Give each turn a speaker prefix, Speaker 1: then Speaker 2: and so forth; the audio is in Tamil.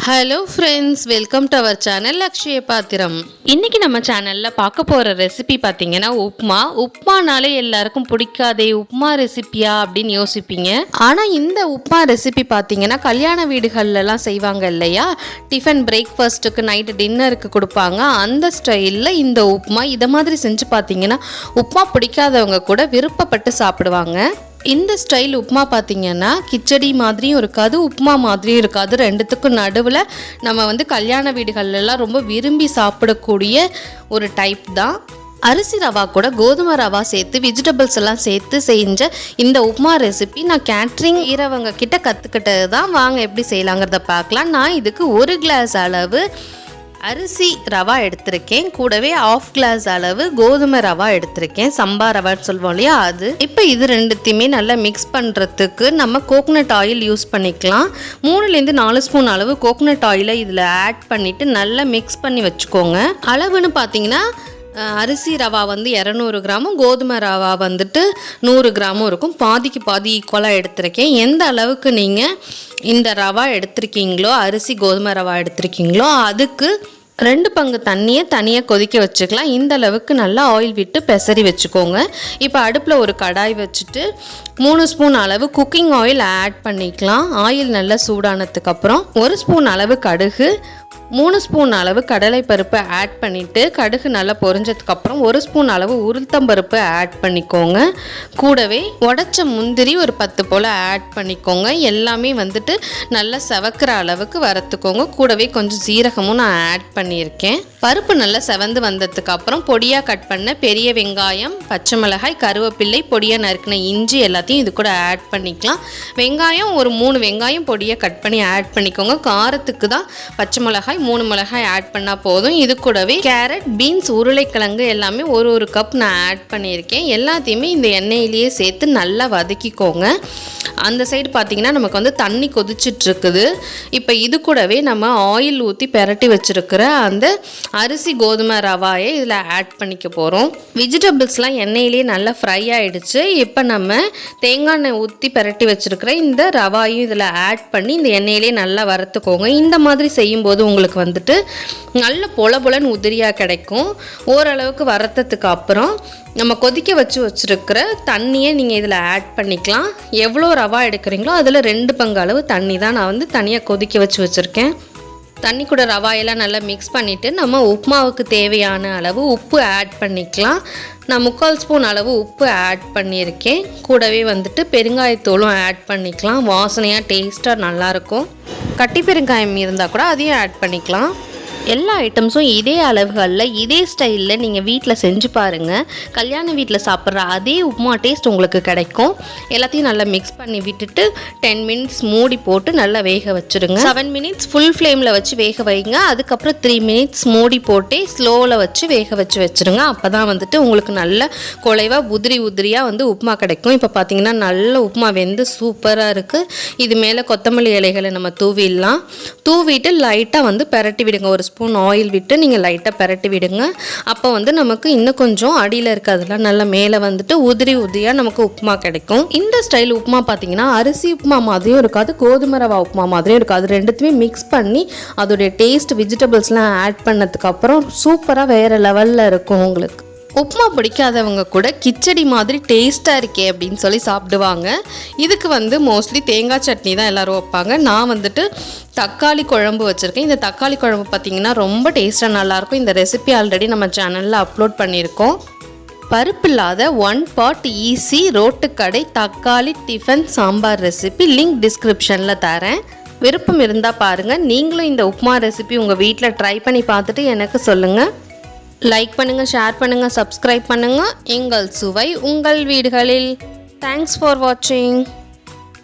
Speaker 1: Hello friends, welcome to our channel Lakshya Pathiram. இன்னைக்கு நம்ம சேனல்ல பார்க்க போற ரெசிபி பார்த்தீங்கன்னா உப்மா. உப்மானாலே எல்லாருக்கும் பிடிக்காதே, உப்மா ரெசிபியா அப்படின்னு யோசிப்பீங்க. ஆனால் இந்த உப்மா ரெசிபி பார்த்தீங்கன்னா கல்யாண வீடுகள்லாம் செய்வாங்க இல்லையா, டிஃபன் பிரேக்ஃபாஸ்ட்டுக்கு நைட்டு டின்னருக்கு கொடுப்பாங்க. அந்த ஸ்டைலில் இந்த உப்மா இதை மாதிரி செஞ்சு பார்த்தீங்கன்னா உப்மா பிடிக்காதவங்க கூட விருப்பப்பட்டு சாப்பிடுவாங்க. இந்த ஸ்டைல் உப்மா பார்த்தீங்கன்னா கிச்சடி மாதிரியும் இருக்காது, உப்மா மாதிரியும் இருக்காது. ரெண்டுத்துக்கும் நடுவில் நம்ம கல்யாண வீடுகள்லாம் ரொம்ப விரும்பி சாப்பிடக்கூடிய ஒரு டைப் தான். அரிசி ரவா கூட கோதுமை ரவா சேர்த்து வெஜிடபிள்ஸ் எல்லாம் சேர்த்து செஞ்ச இந்த உப்மா ரெசிபி நான் கேட்ரிங் இரவங்க கிட்ட கற்றுக்கிட்டது தான். வாங்க எப்படி செய்யலாங்கிறத பார்க்கலாம். நான் இதுக்கு 1 கிளாஸ் அளவு அரிசி ரவா எடுத்திருக்கேன், கூடவே 1/2 கிளாஸ் அளவு கோதுமை ரவா எடுத்திருக்கேன், சம்பா ரவான்னு சொல்லுவோம் இல்லையா அது. இப்போ இது ரெண்டுத்தையுமே நல்லா மிக்ஸ் பண்ணுறதுக்கு நம்ம கோகோனட் ஆயில் யூஸ் பண்ணிக்கலாம். 3லேருந்து 4 ஸ்பூன் அளவு கோகோனட் ஆயிலை இதில் ஆட் பண்ணிவிட்டு நல்லா மிக்ஸ் பண்ணி வச்சுக்கோங்க. அளவுன்னு பார்த்தீங்கன்னா அரிசி ரவா 200 கிராமும் கோதுமை ரவா 100 கிராமும் இருக்கும். பாதிக்கு பாதி ஈக்குவலாக எடுத்திருக்கேன். எந்த அளவுக்கு நீங்கள் இந்த ரவா எடுத்திருக்கீங்களோ, அரிசி கோதுமை ரவா எடுத்திருக்கீங்களோ அதுக்கு 2 பங்கு தண்ணியை தனியாக கொதிக்க வச்சுக்கலாம். இந்த அளவுக்கு நல்லா ஆயில் விட்டு பெசரி வச்சுக்கோங்க. இப்போ அடுப்பில் ஒரு கடாய் வச்சுட்டு 3 ஸ்பூன் அளவு குக்கிங் ஆயில் ஆட் பண்ணிக்கலாம். ஆயில் நல்லா சூடானதுக்கப்புறம் 1 ஸ்பூன் அளவு கடுகு, 3 ஸ்பூன் அளவு கடலைப்பருப்பு ஆட் பண்ணிவிட்டு கடுகு நல்லா பொரிஞ்சதுக்கப்புறம் 1 ஸ்பூன் அளவு உளுத்தம்பருப்பு ஆட் பண்ணிக்கோங்க. கூடவே உடைச்ச முந்திரி ஒரு 10 போல் ஆட் பண்ணிக்கோங்க. எல்லாமே நல்லா செவக்கிற அளவுக்கு வறுத்துக்கோங்க. கூடவே கொஞ்சம் ஜீரகமும் நான் ஆட் பண்ணியிருக்கேன். பருப்பு நல்லா செவந்து வந்ததுக்கப்புறம் பொடியாக கட் பண்ண பெரிய வெங்காயம், பச்சை மிளகாய், கருவேப்பிள்ளை, பொடியாக நறுக்கின இஞ்சி எல்லாத்தையும் இது கூட ஆட் பண்ணிக்கலாம். வெங்காயம் ஒரு 3 வெங்காயம் பொடியாக கட் பண்ணி ஆட் பண்ணிக்கோங்க. காரத்துக்கு தான் பச்சை மிளகாய் 3 மிளகாய் ஆட் பண்ணால் போதும். இது கூடவே கேரட், பீன்ஸ், உருளைக்கிழங்கு எல்லாமே ஒரு கப் நான் ஆட் பண்ணியிருக்கேன். எல்லாத்தையுமே இந்த எண்ணெயிலேயே சேர்த்து நல்லா வதக்கிக்கோங்க. அந்த சைடு பார்த்தீங்கன்னா நமக்கு தண்ணி கொதிச்சிட்ருக்குது. இப்போ இது கூடவே நம்ம ஆயில் ஊற்றி பெரட்டி வச்சுருக்கிற அந்த அரிசி கோதுமை ரவாயை இதில் ஆட் பண்ணிக்க போகிறோம். வெஜிடபிள்ஸ்லாம் எண்ணெயிலேயே நல்லா ஃப்ரை ஆகிடுச்சு. இப்போ நம்ம தேங்காய் எண்ணெய் ஊற்றி பெரட்டி வச்சுருக்கிற இந்த ரவாயும் இதில் ஆட் பண்ணி இந்த எண்ணெயிலேயே நல்லா வறுத்துக்கோங்க. இந்த மாதிரி செய்யும்போது உங்களுக்கு நல்ல பொலன்னு உதிரியாக கிடைக்கும். ஓரளவுக்கு வறுத்ததுக்கு அப்புறம் நம்ம கொதிக்க வச்சுருக்கிற தண்ணியை நீங்கள் இதில் ஆட் பண்ணிக்கலாம். எவ்வளோ ரவா எடுக்கிறீங்களோ அதில் 2 பங்கு அளவு தண்ணி தான் நான் தனியாக கொதிக்க வச்சுருக்கேன். தண்ணி கூட ரவாயெல்லாம் நல்லா மிக்ஸ் பண்ணிவிட்டு நம்ம உப்மாவுக்கு தேவையான அளவு உப்பு ஆட் பண்ணிக்கலாம். நான் 3/4 ஸ்பூன் அளவு உப்பு ஆட் பண்ணியிருக்கேன். கூடவே பெருங்காயத்தூளும் ஆட் பண்ணிக்கலாம். வாசனையாக டேஸ்ட்டாக நல்லாயிருக்கும். கட்டி பெருங்காயம் இருந்தால் கூட அதையும் ஆட் பண்ணிக்கலாம். எல்லா ஐட்டம்ஸும் இதே அளவுகளில் இதே ஸ்டைலில் நீங்கள் வீட்டில் செஞ்சு பாருங்கள். கல்யாண வீட்டில் சாப்பிட்ற அதே உப்மா டேஸ்ட் உங்களுக்கு கிடைக்கும். எல்லாத்தையும் நல்லா மிக்ஸ் பண்ணி விட்டுட்டு 10 மினிட்ஸ் மூடி போட்டு நல்லா வேக வச்சுருங்க. 7 மினிட்ஸ் ஃபுல் ஃப்ளேமில் வச்சு வேக வைங்க. அதுக்கப்புறம் 3 மினிட்ஸ் மூடி போட்டு ஸ்லோவில் வச்சு வேக வச்சுருங்க. அப்போ தான் உங்களுக்கு நல்ல குலைவாக உதிரியாக உப்மா கிடைக்கும். இப்போ பார்த்தீங்கன்னா நல்ல உப்மா வெந்து சூப்பராக இருக்குது. இது மேலே கொத்தமல்லி இலைகளை நம்ம தூவிடலாம். தூவிட்டு லைட்டாக பெரட்டி விடுங்க. ஒரு ஸ்பூன் ஆயில் விட்டு நீங்கள் லைட்டாக பெரட்டி விடுங்க. அப்போ நமக்கு இன்னும் கொஞ்சம் அடியில் இருக்கிறதுலாம் நல்லா மேலே உதிரியாக நமக்கு உப்புமா கிடைக்கும். இந்த ஸ்டைல் உப்புமா பார்த்தீங்கன்னா அரிசி உப்புமா மாதிரியும் இருக்காது, கோதுமை ரவா உப்புமா மாதிரியும் இருக்காது. ரெண்டுத்துமே மிக்ஸ் பண்ணி அதோடைய டேஸ்ட் வெஜிடபிள்ஸ்லாம் ஆட் பண்ணதுக்கப்புறம் சூப்பராக வேறு லெவலில் இருக்கும். உங்களுக்கு உப்புமா பிடிக்காதவங்க கூட கிச்சடி மாதிரி டேஸ்ட்டாக இருக்கே அப்படின்னு சொல்லி சாப்பிடுவாங்க. இதுக்கு மோஸ்ட்லி தேங்காய் சட்னி தான் எல்லோரும் வைப்பாங்க. நான் தக்காளி குழம்பு வச்சுருக்கேன். இந்த தக்காளி குழம்பு பார்த்திங்கன்னா ரொம்ப டேஸ்ட்டாக நல்லாயிருக்கும். இந்த ரெசிபி ஆல்ரெடி நம்ம சேனலில் அப்லோட் பண்ணியிருக்கோம். பருப்பு இல்லாத 1 பாட் ஈஸி ரோட்டுக்கடை தக்காளி டிஃபன் சாம்பார் ரெசிபி லிங்க் டிஸ்கிரிப்ஷனில் தரேன். விருப்பம் இருந்தால் பாருங்கள். நீங்களும் இந்த உப்புமா ரெசிபி உங்கள் வீட்டில் ட்ரை பண்ணி பார்த்துட்டு எனக்கு சொல்லுங்கள். லைக் பண்ணுங்கள், ஷேர் பண்ணுங்கள், சப்ஸ்கிரைப் பண்ணுங்கள். எங்கள் சுவை உங்கள் வீடுகளில். தேங்க்ஸ் ஃபார் வாட்சிங்.